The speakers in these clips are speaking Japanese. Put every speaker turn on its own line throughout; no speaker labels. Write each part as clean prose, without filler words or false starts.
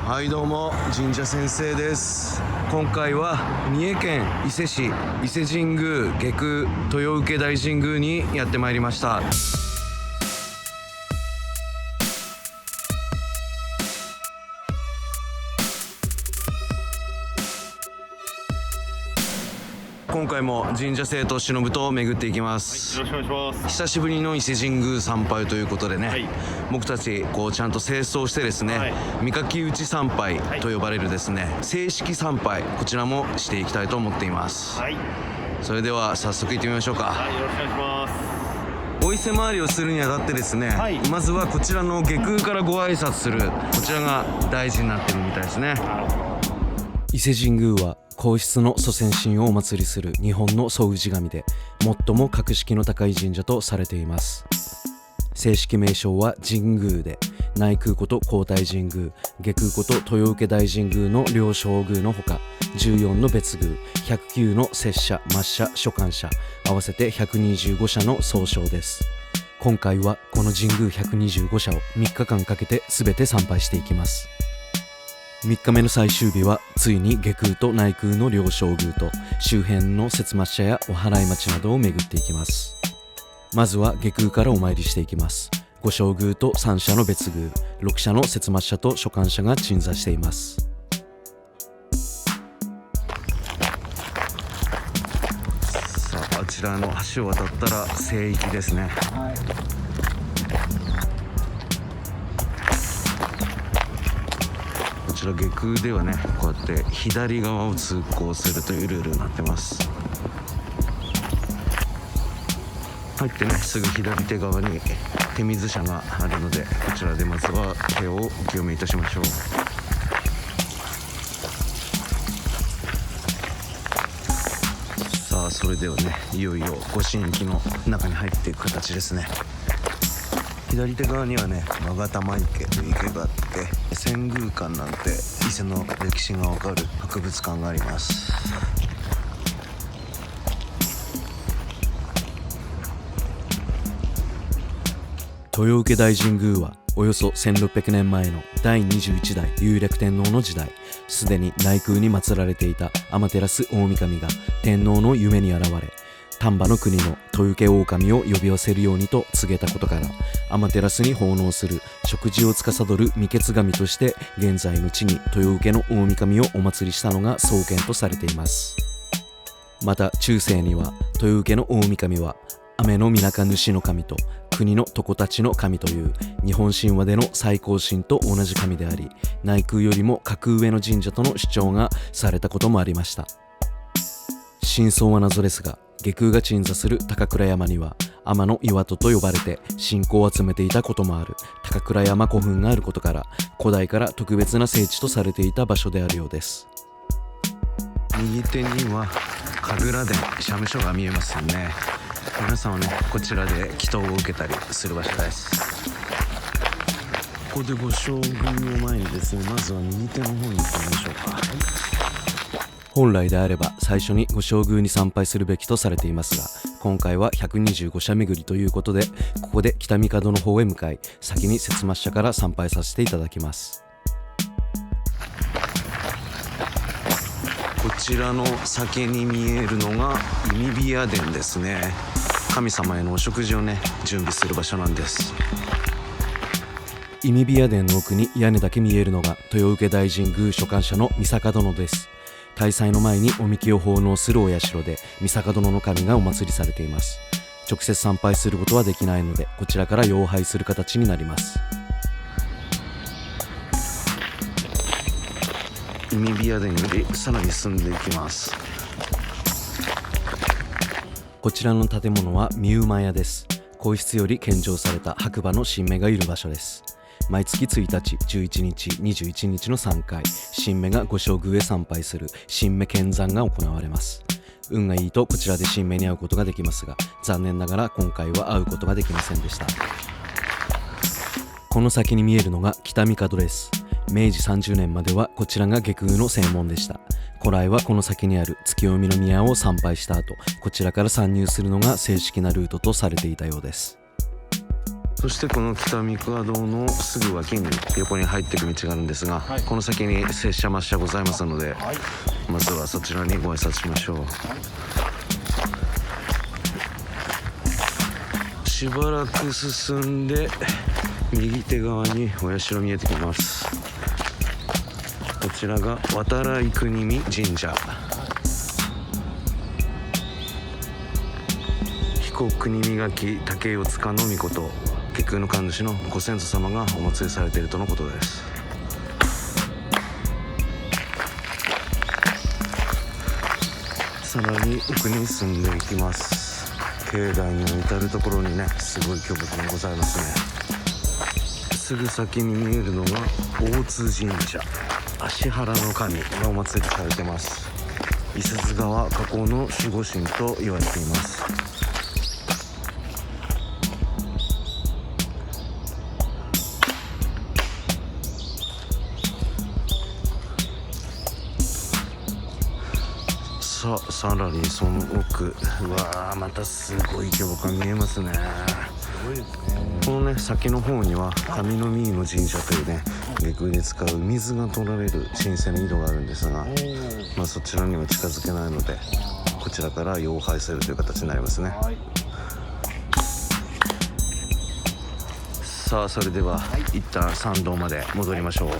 はいどうも、神社先生です。今回は三重県伊勢市伊勢神宮外宮豊受大神宮にやってまいりました。今回も神社生と忍と巡っていきます。
よろしくお願いします。
久しぶりの伊勢神宮参拝ということでね、
はい、
僕たちちゃんと清掃してですね、はい、御垣打ち参拝と呼ばれるですね、正式参拝、こちらもしていきたいと思っています。はい、それでは早速行ってみましょうか。
はい、よろしくお願いします。
お伊勢回りをするにあたってですね、はい、まずはこちらの外宮からご挨拶する、こちらが大事になってるみたいですね。伊勢神宮は皇室の祖先神をお祭りする日本の総氏神で最も格式の高い神社とされています。正式名称は神宮で、内宮こと皇大神宮、外宮こと豊受大神宮の両正宮のほか、14の別宮、109の摂社、末社、所管社、合わせて125社の総称です。今回はこの神宮125社を3日間かけて全て参拝していきます。3日目の最終日はついに外宮と内宮の両正宮と周辺の摂末社やお祓い町などを巡っていきます。まずは外宮からお参りしていきます。5正宮と3社の別宮、6社の摂末社と所管社が鎮座しています。さあ、あちらの橋を渡ったら聖域ですね。こちら外宮ではね、こうやって左側を通行するというルールになってます。入ってね、すぐ左手側に手水舎があるので、こちらでまずは手をお清めいたしましょう。さあ、それではね、いよいよ御神域の中に入っていく形ですね。左手側にはね、勾玉池という池があって、遷宮館なんて伊勢の歴史がわかる博物館があります。豊受大神宮はおよそ1600年前の第21代有暦天皇の時代、すでに内宮に祀られていた天照大神が天皇の夢に現れ、丹波の国の豊受大神を呼び寄せるようにと告げたことから、天照に奉納する食事を司る御血神として現在の地に豊受の大神をお祭りしたのが創建とされています。また中世には豊受の大神は雨の水上主の神と国の床たちの神という日本神話での最高神と同じ神であり、内宮よりも格上の神社との主張がされたこともありました。真相は謎ですが、外宮が鎮座する高倉山には天の岩戸と呼ばれて信仰を集めていたこともある高倉山古墳があることから、古代から特別な聖地とされていた場所であるようです。右手には神楽殿、社務所が見えますよね。皆さんはね、こちらで祈祷を受けたりする場所です。ここで御正宮を前にですね、まずは右手の方に行ってみましょうか。本来であれば最初に御正宮に参拝するべきとされていますが、今回は125社巡りということで、ここで北帝の方へ向かい、先に摂末社から参拝させていただきます。こちらの先に見えるのが忌火屋殿ですね。神様へのお食事をね、準備する場所なんです。忌火屋殿の奥に屋根だけ見えるのが豊受大神宮所管社の三坂殿です。大祭の前におみきを奉納するお社で、三坂殿の神がお祭りされています。直接参拝することはできないので、こちらから擁拝する形になります。忌火屋殿よりさらに進んでいきます。こちらの建物は三馬屋です。皇室より献上された白馬の神明がいる場所です。毎月1日、11日、21日の3回、神明が御正宮へ参拝する神明見参が行われます。運がいいとこちらで神明に会うことができますが、残念ながら今回は会うことができませんでした。この先に見えるのが北帝です。明治30年まではこちらが外宮の正門でした。古来はこの先にある月読の宮を参拝した後、こちらから参入するのが正式なルートとされていたようです。そしてこの北三河堂のすぐ脇に横に入っていく道があるんですが、この先に拙者末車ございますので、まずはそちらにご挨拶しましょう。しばらく進んで右手側にお社見えてきます。こちらが渡来国見神社。彦国見垣竹四塚の命気空の神主のご先祖様がお祭りされているとのことです。さらに奥に進んでいきます。境内に至るところにね、すごい巨木がございますね。すぐ先に見えるのが大津神社、芦原の神がお祭りされてます。五十鈴川河口の守護神と言われています。さらにその奥、またすごい巨木が見えますね。このね先の方には神の三井の神社というね、下空で使う水が取られる神聖な井戸があるんですが、そちらには近づけないので、こちらから擁拝するという形になりますね。さあ、それでは一旦参道まで戻りましょう。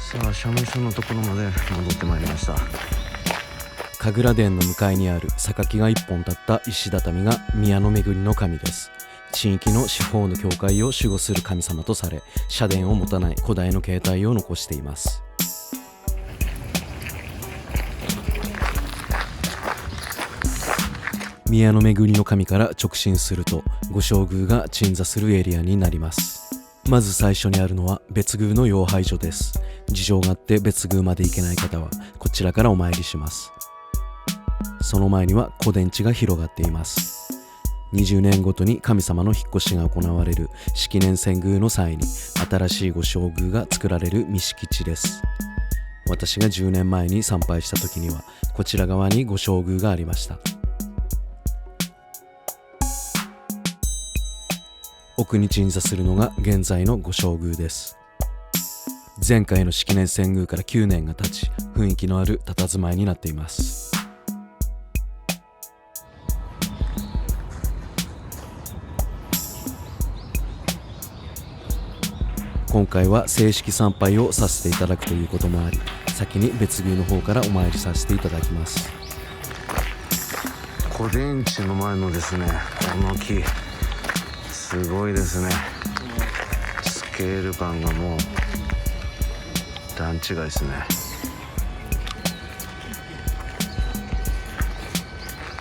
さあ、社務所のところまで戻ってまいりました。神楽殿の向かいにある榊が一本立った石畳が宮の巡りの神です。地域の四方の教会を守護する神様とされ、社殿を持たない古代の形態を残しています。宮の巡りの神から直進すると御正宮が鎮座するエリアになります。まず最初にあるのは別宮の養拝所です。事情があって別宮まで行けない方はこちらからお参りします。その前には古殿地が広がっています。20年ごとに神様の引っ越しが行われる式年遷宮の際に新しい御正宮が作られる御敷地です。私が10年前に参拝した時にはこちら側に御正宮がありました。奥に鎮座するのが現在の御正宮です。前回の式年遷宮から9年が経ち、雰囲気のある佇まいになっています。今回は正式参拝をさせていただくということもあり、先に別宮の方からお参りさせていただきます。古殿地の前のですね、この木すごいですね。スケール感がもう段違いですね。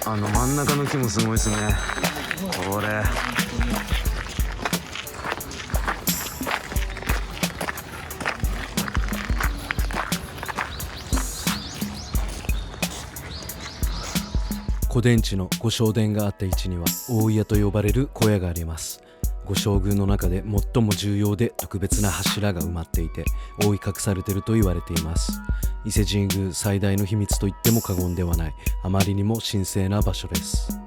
真ん中の木もすごいですね。これ古殿地の御正殿があった位置には大家と呼ばれる小屋があります。御正宮の中で最も重要で特別な柱が埋まっていて覆い隠されていると言われています。伊勢神宮最大の秘密と言っても過言ではない、あまりにも神聖な場所です。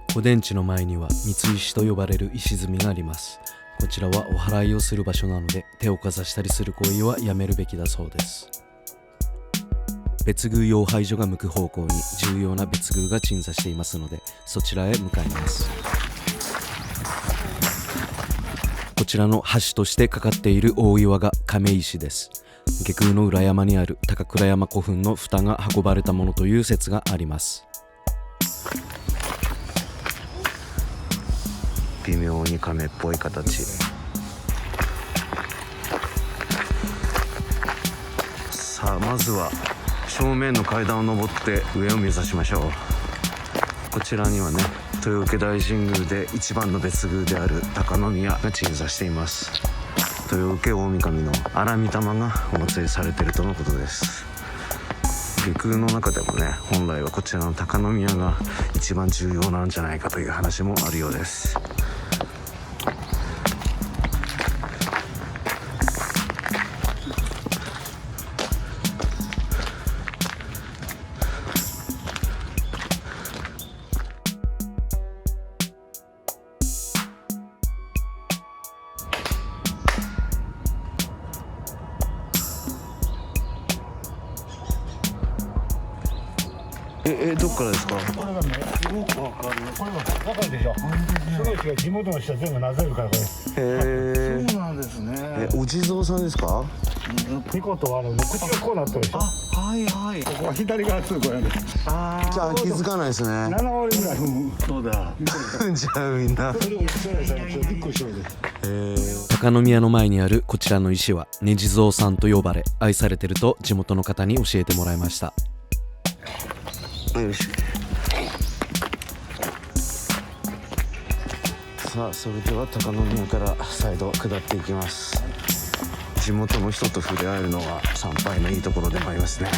古殿地の前には三石と呼ばれる石積みがあります。こちらはお祓いをする場所なので手をかざしたりする行為はやめるべきだそうです。別宮養拝所が向く方向に重要な別宮が鎮座していますので、そちらへ向かいます。こちらの橋としてかかっている大岩が亀石です。下空の裏山にある高倉山古墳の蓋が運ばれたものという説があります。微妙に亀っぽい形。さあ、まずは正面の階段を上って上を目指しましょう。こちらにはね、豊受大神宮で一番の別宮である高宮が鎮座しています。豊受大神の荒御霊がお祭りされているとのことです。下空の中でもね、本来はこちらの高宮が一番重要なんじゃないかという話もあるようです。どっからですか？
これがね、すごくわかる。これはわかるでしょ。すごい違う。地元の人は全部なぜるからこれ。
そうなんですね。
お地蔵さんですか？
ピコとは口がこうなってるでしょ。
はいはい。
ここは左側通行やね。
じゃあ気づかないですね。
7割ぐらい踏む。
そうだ。
じゃあみんな
それを一緒にしたらちょっとびっくりしようで。
高宮の前にあるこちらの石は根地蔵さんと呼ばれ愛されていると地元の方に教えてもらいました。よし。さあそれでは高宮から再度下っていきます。地元の人と触れ合えるのが参拝のいいところでもありますね。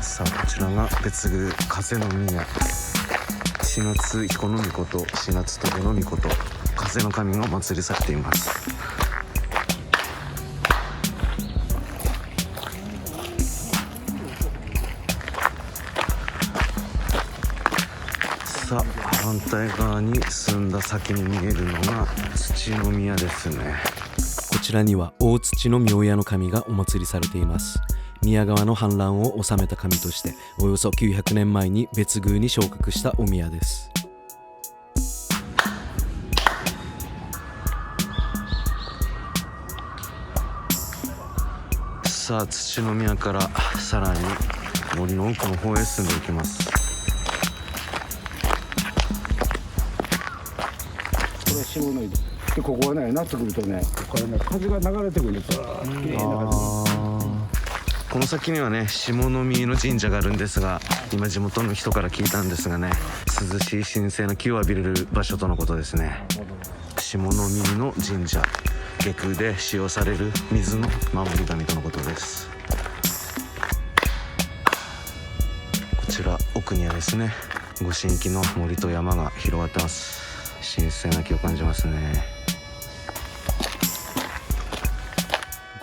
さあこちらが別宮風の宮、4月彦の御事、4月戸の御事、風の神がお祭りされています。さあ反対側に進んだ先に見えるのが土の宮ですね。こちらには大土の明夜の神がお祭りされています。宮川の氾濫を治めた神としておよそ900年前に別宮に昇格したお宮です。さあ土の宮からさらに森の奥の方へ進んでいきます。
これ下の井戸で、ここはね、夏来るとね、これね、風が流れてくるんですよ。綺麗な風。
この先にはね下宮の神社があるんですが、今地元の人から聞いたんですがね、涼しい神聖な気を浴びれる場所とのことですね。下宮の神社、下空で使用される水の守り神とのことです。こちら奥にはですね、ご神木の森と山が広がってます。神聖な気を感じますね。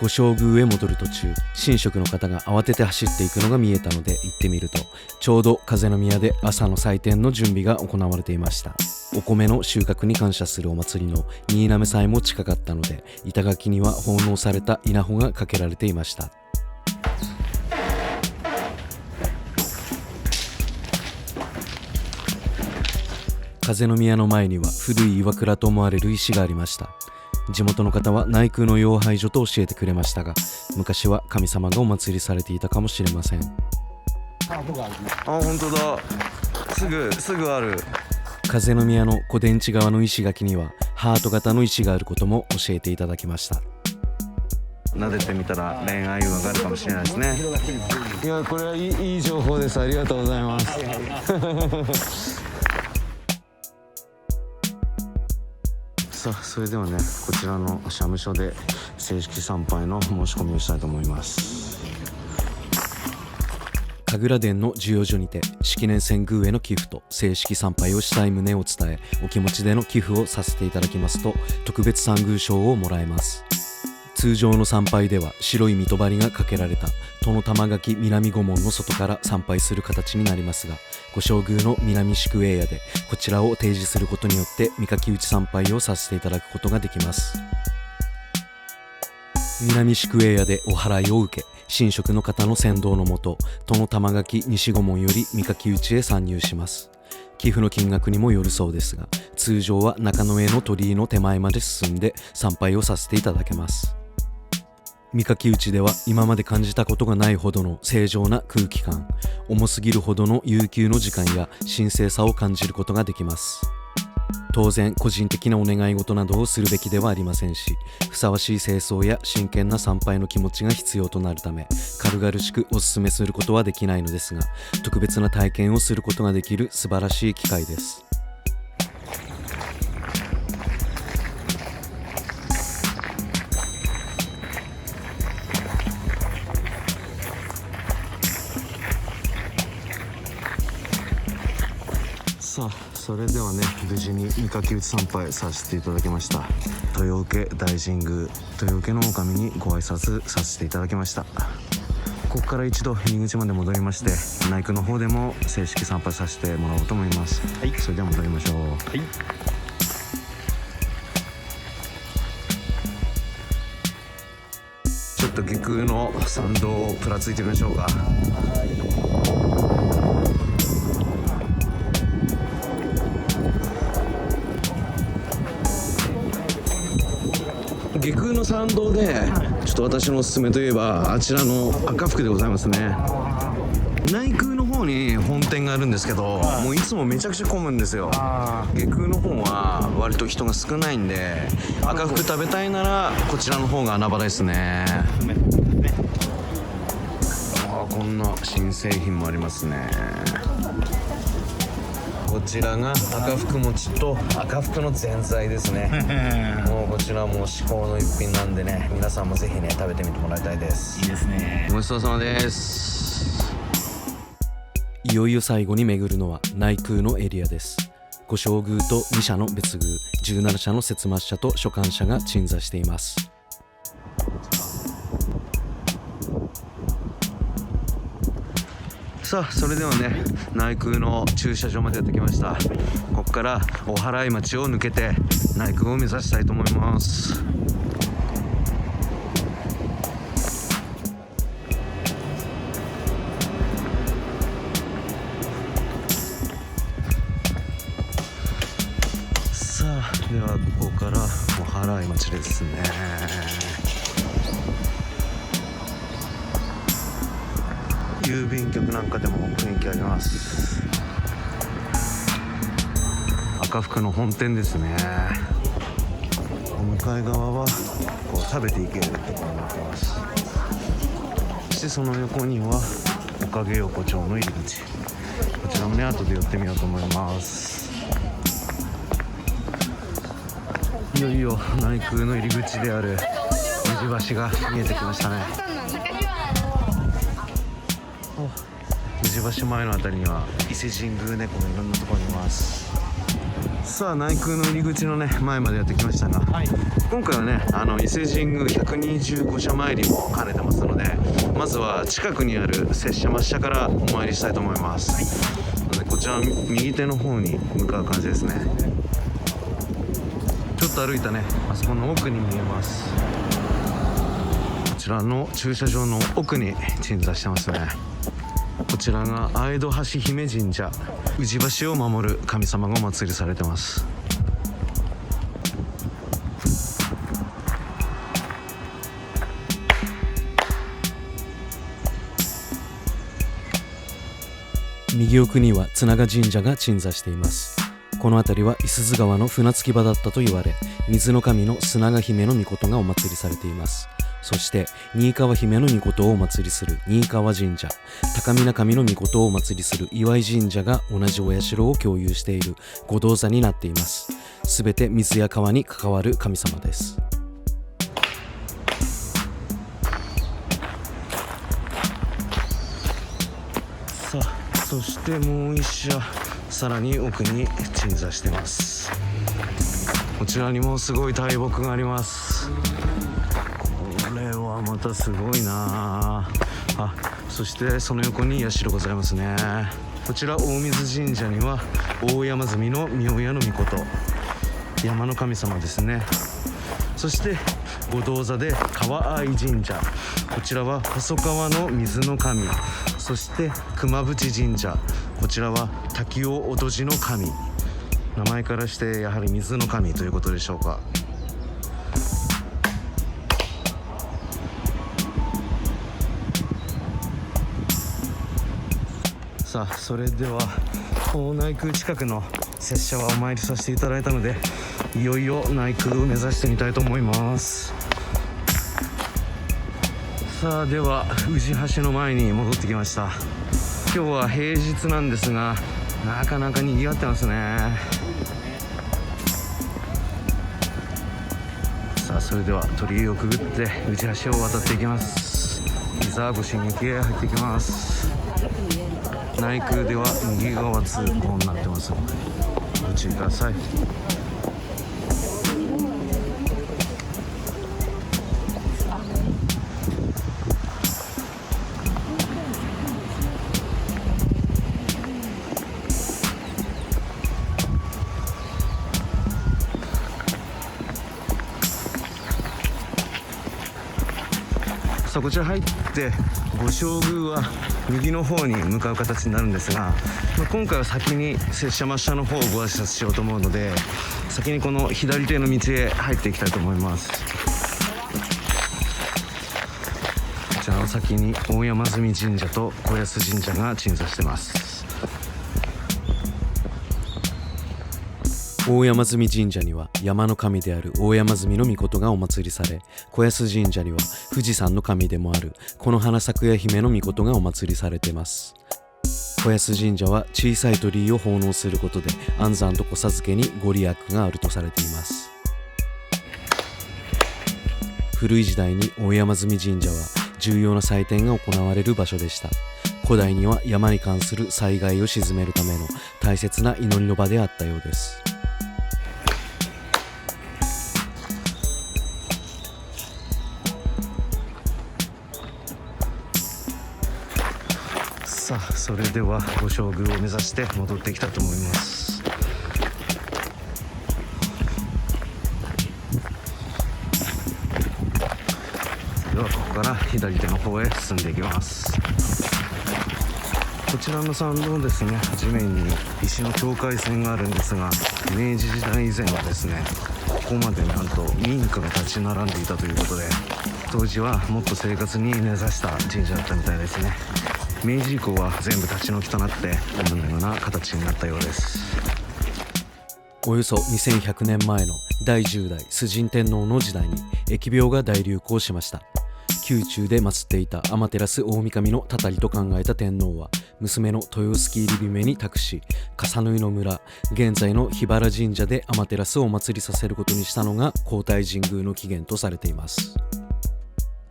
ご正宮へ戻る途中、神職の方が慌てて走っていくのが見えたので行ってみると、ちょうど風の宮で朝の祭典の準備が行われていました。お米の収穫に感謝するお祭りの新滑祭も近かったので、板垣には奉納された稲穂がかけられていました。風の宮の前には古い岩倉と思われる石がありました。地元の方は内宮の養廃所と教えてくれましたが、昔は神様がお祭りされていたかもしれません。あ、本当だ。すぐある。風の宮の小電池側の石垣にはハート型の石があることも教えていただきました。撫でてみたら恋愛運があるかもしれないですね。いや、これはいい情報です。ありがとうございます。さあそれではね、こちらの社務所で正式参拝の申し込みをしたいと思います。神楽殿の授与所にて式年遷宮への寄付と正式参拝をしたい旨を伝え、お気持ちでの寄付をさせていただきますと特別参宮賞をもらえます。通常の参拝では白い水戸張りがかけられた殿玉垣南御門の外から参拝する形になりますが、ご正宮の南宿営屋でこちらを提示することによって御垣内参拝をさせていただくことができます。南宿営屋でお祓いを受け、神職の方の先導のもと殿玉垣西御門より御垣内へ参入します。寄付の金額にもよるそうですが、通常は中野への鳥居の手前まで進んで参拝をさせていただけます。御垣内では今まで感じたことがないほどの正常な空気感、重すぎるほどの悠久の時間や神聖さを感じることができます。当然個人的なお願い事などをするべきではありませんし、ふさわしい清掃や真剣な参拝の気持ちが必要となるため、軽々しくお勧めすることはできないのですが、特別な体験をすることができる素晴らしい機会です。さあ、それではね、無事に御垣内参拝させていただきました。豊受大神宮、豊受の大神にご挨拶させていただきました。ここから一度入り口まで戻りまして、内宮の方でも正式参拝させてもらおうと思います。はい、それでは戻りましょう。はい、ちょっと下空の参道をぷらついてみましょうか。下空の参道でちょっと私のおすすめといえば、あちらの赤福でございますね。内宮の方に本店があるんですけど、もういつもめちゃくちゃ混むんですよ。下空の方は割と人が少ないんで、赤福食べたいならこちらの方が穴場ですね。こんな新製品もありますね。こちらが赤福餅と赤福のぜんざいですね。もうこちらも至高の一品なんでね、皆さんもぜひね食べてみてもらいたいです。いいですね。ごちそうさまです。いよいよ最後に巡るのは内宮のエリアです。御正宮と2社の別宮、17社の摂末社と所管社が鎮座しています。さあ、それではね、内宮の駐車場までやってきました。ここからお祓い町を抜けて内宮を目指したいと思います。さあ、ではここからお祓い町ですね。郵便局なんかでも雰囲気あります。赤福の本店ですね。向かい側はこう食べていけるところになっています。そしてその横にはおかげ横丁の入り口、こちらもね後で寄ってみようと思います。いよいよ内宮の入り口である宇治橋が見えてきましたね。宇治橋前のあたりには伊勢神宮ね、このいろんなところにいます。さあ、内宮の入り口のね前までやってきましたが、今回はね伊勢神宮125社参りも兼ねてますので、まずは近くにある摂社末社からお参りしたいと思います。なのでこちら右手の方に向かう感じですね。ちょっと歩いたねあそこの奥に見えます。こちらの駐車場の奥に鎮座してますね。こちらが愛戸橋姫神社、宇治橋を守る神様がお祭りされてます。右奥には綱賀神社が鎮座しています。この辺りは五十鈴川の船着き場だったと言われ、水の神の砂賀姫の命がお祭りされています。そして新川姫の命をお祭りする新川神社、高見神の命をお祭りする岩井神社が同じお社を共有している五道座になっています。すべて水や川に関わる神様です。さあ、そしてもう一社さらに奥に鎮座してます。こちらにもすごい大木があります。これはまたすごいなあ。そしてその横に社ございますね。こちら大水神社には大山積の御親の命、山の神様ですね。そして五道座で川合神社、こちらは細川の水の神。そして熊淵神社、こちらは滝尾おとじの神。名前からしてやはり水の神ということでしょうか。さあ、それでは内宮近くの
拙者はお参りさせていただいたので、いよいよ内宮を目指してみたいと思います。さあ、では宇治橋の前に戻ってきました。今日は平日なんですが、なかなか賑わってますね。さあ、それでは鳥居をくぐって宇治橋を渡っていきます。いざご神域へ入っていきます。内宮では右側通行になってますのでご注意ください。さあ、こちら入って御正宮は右の方に向かう形になるんですが、今回は先に拙者真下の方をご挨拶しようと思うので、先にこの左手の道へ入っていきたいと思います。こちらの先に大山積神社と小安神社が鎮座してます。
大山積神社には山の神である大山積の命がお祭りされ、小安神社には富士山の神でもあるこの花咲夜姫の命がお祭りされています。小安神社は小さい鳥居を奉納することで安産と子授けにご利益があるとされています。古い時代に大山積神社は重要な祭典が行われる場所でした。古代には山に関する災害を鎮めるための大切な祈りの場であったようです。
さあ、それでは御正宮を目指して戻っていきたいと思います。ではここから左手の方へ進んでいきます。こちらの参道ですね、地面に石の境界線があるんですが、明治時代以前はですね、ここまでなんと民家が立ち並んでいたということで、当時はもっと生活に根ざした神社だったみたいですね。明治以降は全部立ち退きとなってこのような形になったようです。
およそ2100年前の第10代崇神天皇の時代に疫病が大流行しました。宮中で祀っていた天照大神のたたりと考えた天皇は娘の豊臼入姫に託し、笠縫の村、現在の桧原神社で天照をお祭りさせることにしたのが皇太神宮の起源とされています。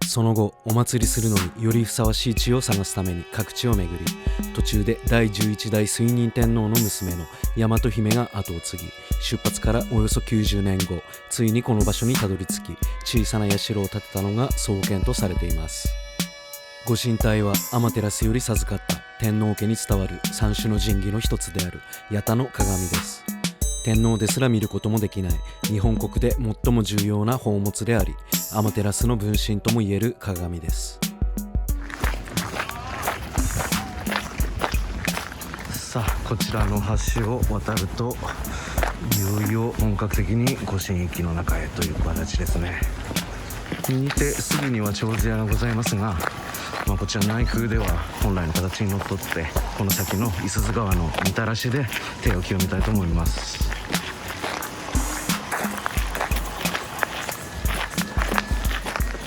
その後、お祭りするのによりふさわしい地を探すために各地を巡り、途中で第11代垂仁天皇の娘の大和姫が後を継ぎ、出発からおよそ90年後、ついにこの場所にたどり着き、小さな社を建てたのが創建とされています。ご神体は天照より授かった天皇家に伝わる三種の神器の一つである八田の鏡です。天皇ですら見ることもできない日本国で最も重要な宝物であり、天照の分身ともいえる鏡です。
さあ、こちらの橋を渡るといよいよ本格的に御神域の中へという形ですね。右手すぐには長寿屋がございますが、こちら内宮では本来の形にのっとってこの先の五十鈴川のみたらしで手を清めたいと思います。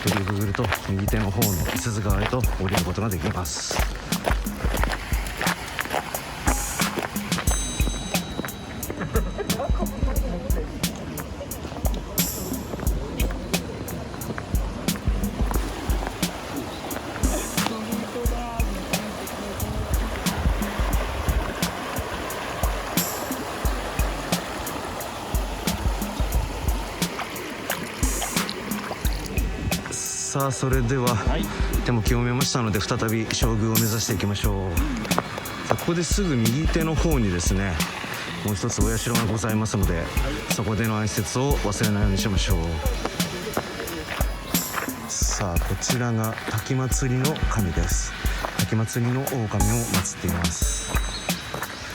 鳥居をくぐると右手の方の五十鈴川へと降りることができます。さあ、それでは、手も清めましたので再び正宮を目指していきましょう。さあ、ここですぐ右手の方にですね、もう一つお社がございますので、そこでの挨拶を忘れないようにしましょう。さあ、こちらが滝祭りの神です。滝祭りの大神を祀っています。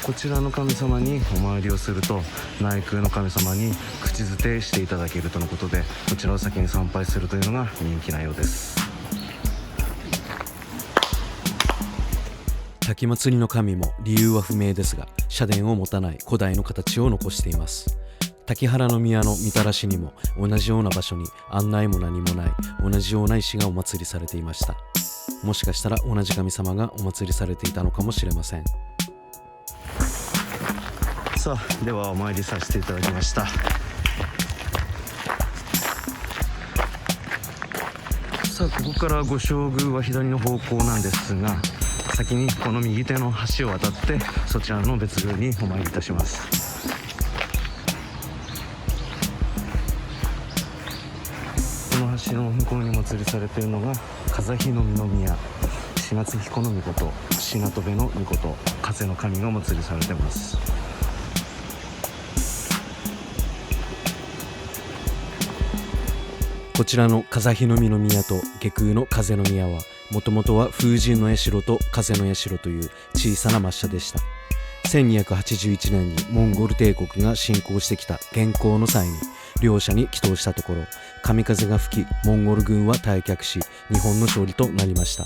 こちらの神様にお参りをすると内宮の神様に口づてしていただけるとのことで、こちらを先に参拝するというのが人気なようです。
先祭りの神も理由は不明ですが、社殿を持たない古代の形を残しています。滝原宮のみたらしにも同じような場所に案内も何もない同じような石がお祭りされていました。もしかしたら同じ神様がお祭りされていたのかもしれません。
さあ、ではお参りさせていただきました。さあ、ここから御正宮は左の方向なんですが、先にこの右手の橋を渡ってそちらの別宮にお参りいたします。この橋の向こうにお祭りされているのが風日の宮、四月彦の命、品戸部の命、風の神がお祭りされています。
こちらの風日の宮と下空の風の宮はもともとは風神の社と風の社という小さな末社でした。1281年にモンゴル帝国が侵攻してきた元寇の際に両者に祈祷したところ、神風が吹きモンゴル軍は退却し日本の勝利となりました。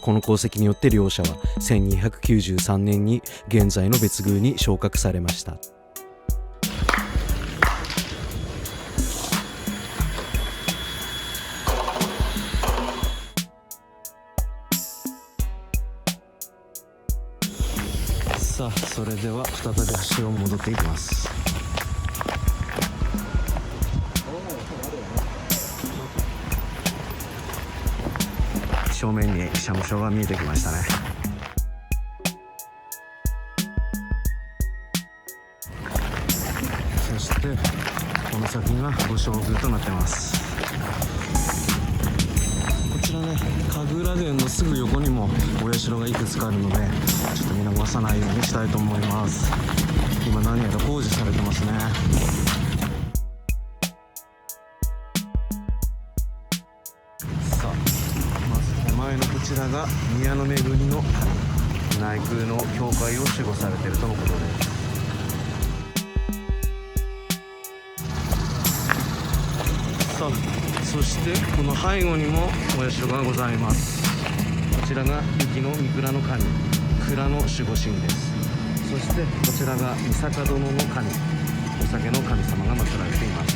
この功績によって両者は1293年に現在の別宮に昇格されました。さあ、それでは再び橋を戻っていきます。正面に社務所が見えてきましたね。そしてこの先が御正宮となっています。こちらね、神楽殿のすぐ横にもお社がいくつかあるので、ちょっと見逃さないようにしたいと思います。今何やら工事されてますね。さあ、まず手前のこちらが宮の恵みの神、内宮の教会を守護されているとのことです。さあ、そしてこの背後にもお社がございます。こちらが雪の三倉の神、蔵の守護神です。そしてこちらが三坂殿の神、お酒の神様が祀られています。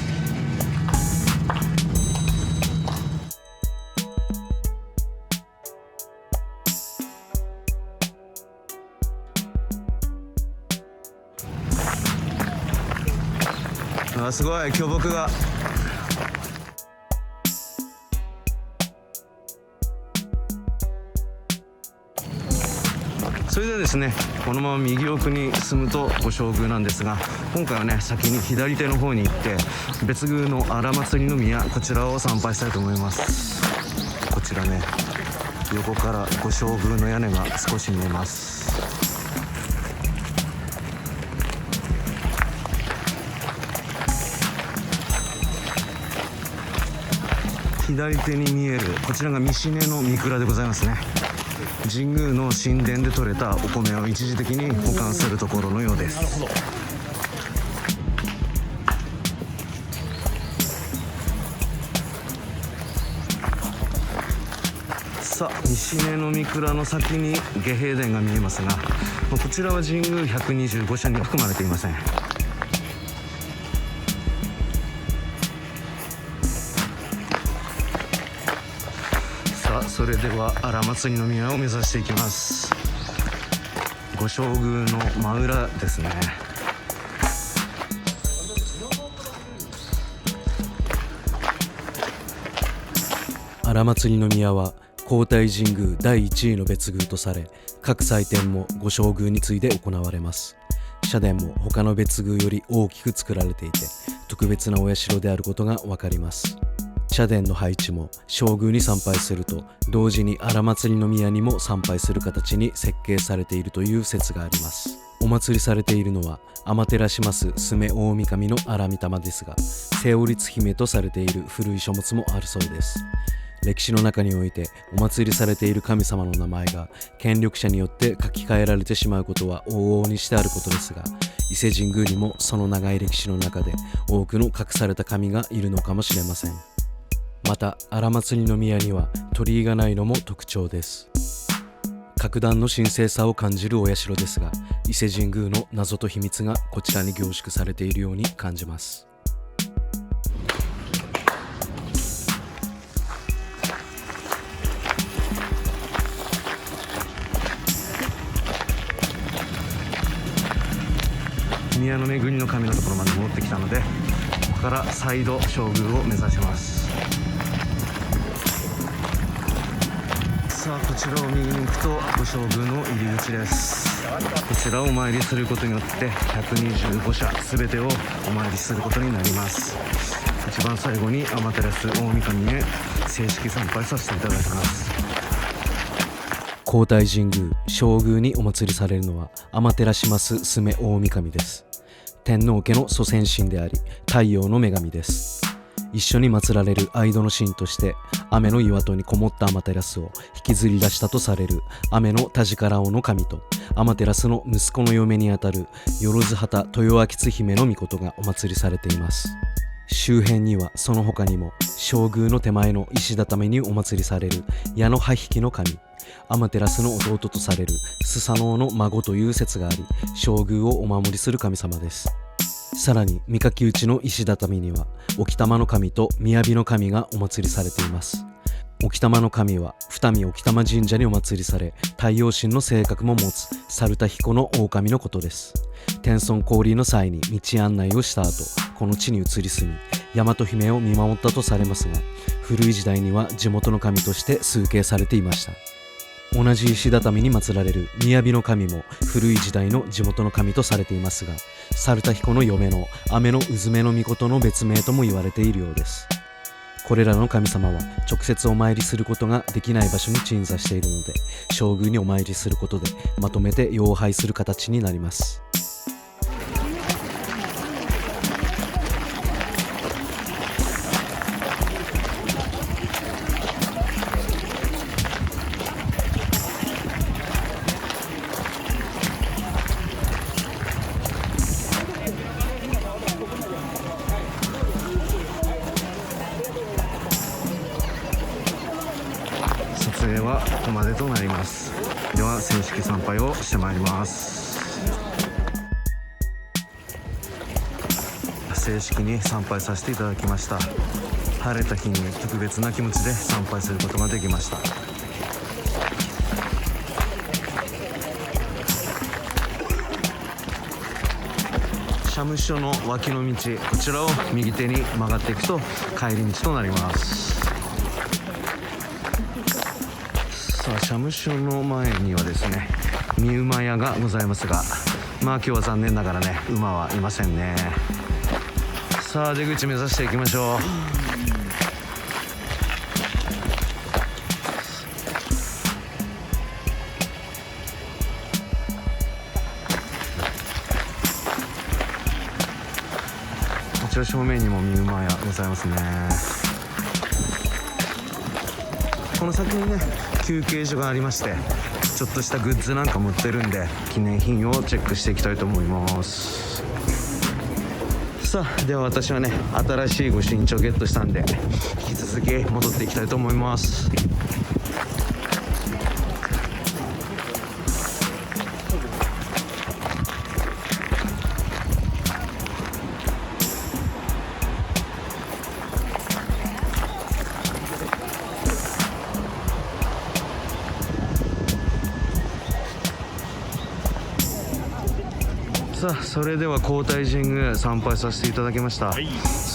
あ、すごい巨木が。それではですね、このまま右奥に進むと御正宮なんですが、今回はね、先に左手の方に行って別宮の荒祭の宮、こちらを参拝したいと思います。こちらね、横から御正宮の屋根が少し見えます。左手に見えるこちらが三重の三倉でございますね。神宮の神殿で採れたお米を一時的に保管するところのようです。さあ、三重の三倉の先に下兵殿が見えますが、こちらは神宮125社には含まれていません。それでは荒祭の宮を目指していきます。御正宮の真裏ですね。荒祭の宮は皇太神宮第1位の別宮とされ、各祭典も御正宮に次いで行われます。社殿も他の別宮より大きく作られていて、特別なお社であることがわかります。社殿の配置も正宮に参拝すると同時に荒祭の宮にも参拝する形に設計されているという説があります。お祭りされているのは天照します須目大神の荒御霊ですが、成立姫とされている古い書物もあるそうです。歴史の中においてお祭りされている神様の名前が権力者によって書き換えられてしまうことは往々にしてあることですが、伊勢神宮にもその長い歴史の中で多くの隠された神がいるのかもしれません。また荒祭の宮には鳥居がないのも特徴です。格段の神聖さを感じるお社ですが、伊勢神宮の謎と秘密がこちらに凝縮されているように感じます。
宮の恵の神のところまで戻ってきたので、ここから再度将軍を目指します。さあ、こちらを右に行くとご将軍の入り口です。こちらをお参りすることによって125社全てをお参りすることになります。一番最後に天照大神へ正式参拝させていただきます。
皇大神宮正宮にお祭りされるのは天照須大神です。天皇家の祖先神であり、太陽の女神です。一緒に祀られる愛戸の神として、雨の岩戸にこもった天照を引きずり出したとされる雨の田力尾の神と、天照の息子の嫁にあたる万幡豊明姫の命がお祭りされています。周辺にはその他にも正宮の手前の石畳にお祭りされる矢の葉引の神、天照の弟とされるスサノオの孫という説があり、正宮をお守りする神様です。さらに三垣内の石畳には沖玉の神と雅の神がお祭りされています。沖玉の神は二見沖玉神社にお祭りされ、太陽神の性格も持つ猿田彦の狼のことです。天孫降臨の際に道案内をした後、この地に移り住み大和姫を見守ったとされますが、古い時代には地元の神として崇敬されていました。同じ石畳に祀られる雅の神も古い時代の地元の神とされていますが、猿田彦の嫁の雨のうずめの命の別名とも言われているようです。これらの神様は直接お参りすることができない場所に鎮座しているので、正宮にお参りすることでまとめて擁拝する形になります。
撮影はここまでとなります。では正式参拝をしてまいります。正式に参拝させていただきました。晴れた日に特別な気持ちで参拝することができました。社務所の脇の道、こちらを右手に曲がっていくと帰り道となります。さあ、社務所の前にはですね、三馬屋がございますが、まあ今日は残念ながらね、馬はいませんね。さあ、出口目指していきましょう。こちら正面にも三馬屋ございますね。この先にね、休憩所がありまして、ちょっとしたグッズなんか持ってるんで、記念品をチェックしていきたいと思います。さあ、では私はね、新しい御朱印帳をゲットしたんで、引き続き戻っていきたいと思います。さあ、それでは皇大神宮参拝させていただきました、そ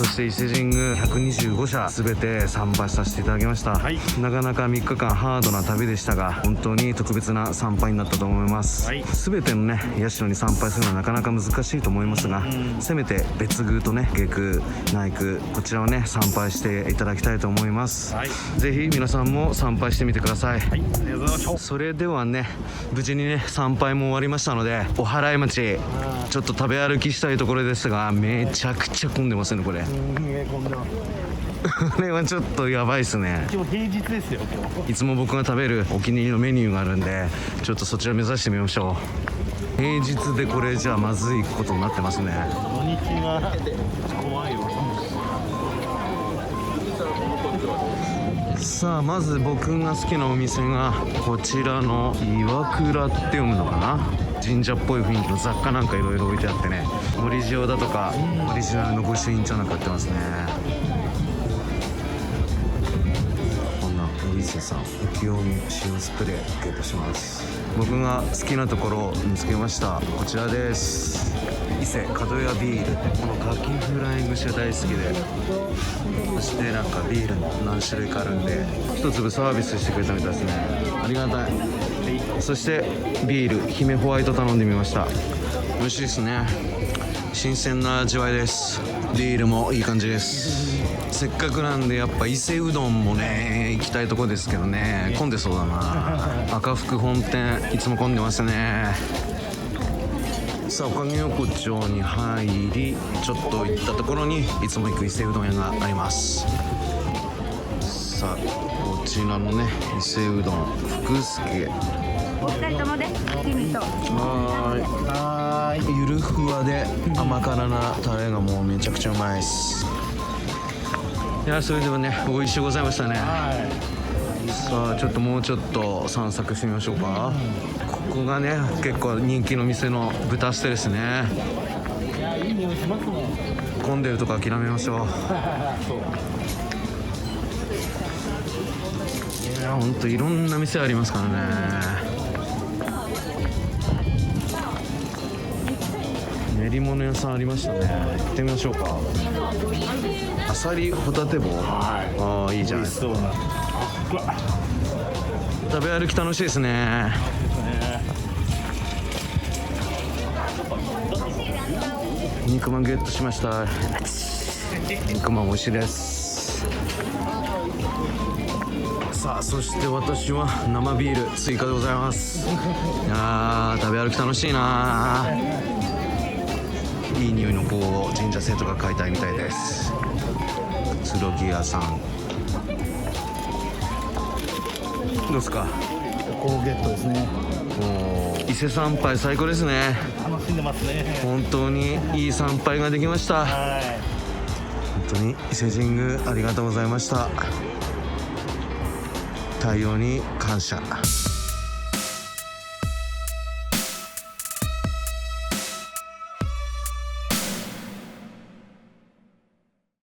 して伊勢神宮125社全て参拝させていただきました、なかなか3日間ハードな旅でしたが、本当に特別な参拝になったと思います、全てのね社に参拝するのはなかなか難しいと思いますが、せめて別宮とね下宮内宮、こちらをね参拝していただきたいと思います、ぜひ皆さんも参拝してみてください、それではね、無事にね参拝も終わりましたので、お祓い町ちょっと食べ歩きしたいところですが、めちゃくちゃ混んでますねこれ。これはちょっとやばいですね。
今日平日ですよ。
いつも僕が食べるお気に入りのメニューがあるんで、ちょっとそちら目指してみましょう。平日でこれじゃまずいことになってますね。
土日は怖いよ。
ささあまず僕が好きなお店がこちらの岩倉って読むのかな。神社っぽい雰囲気の雑貨なんかいろいろ置いてあってね、森塩だとかオリジナルの御朱印帳なんか売ってますね。こんなお伊勢さん浮世見塩スプレーゲットします。僕が好きなところを見つけました。こちらです。伊勢角屋ビール。このカキフライングが大好きで、そしてなんかビールも何種類かあるんで一粒サービスしてくれたみたいですね。ありがたい。そしてビール姫ホワイト頼んでみました。美味しいですね。新鮮な味わいです。ビールもいい感じです。せっかくなんでやっぱ伊勢うどんもね行きたいとこですけどね、混んでそうだな。赤福本店いつも混んでますね。さあおかげ横丁に入りちょっと行ったところにいつも行く伊勢うどん屋があります。さあこちらのね伊勢うどん福助、
お二人ともで君と
はーい、ゆるふわで甘辛なタレがもうめちゃくちゃうまいです。いやそれではね美味しゅうございましたね。さあちょっともうちょっと散策してみましょうか。ここがね結構人気の店の豚ステですね。混んでるとこ諦めましょう。いやほんといろんな店ありますからね。練り物屋さんありましたね。行ってみましょうか。あさりホタテ棒、ああいいじゃないですか。食べ歩き楽しいですね。肉まんゲットしました。肉まん美味しいです。さあそして私は生ビール追加でございます。いやー食べ歩き楽しいな。いい匂いの棒を神社生徒が買いたいみたいです。くつろぎ屋さんどうですか。
こうゲットですね。
もう伊勢参拝最高ですね。
楽しんでますね。
本当にいい参拝ができました。
は
本当に伊勢神宮ありがとうございました。対応に感謝。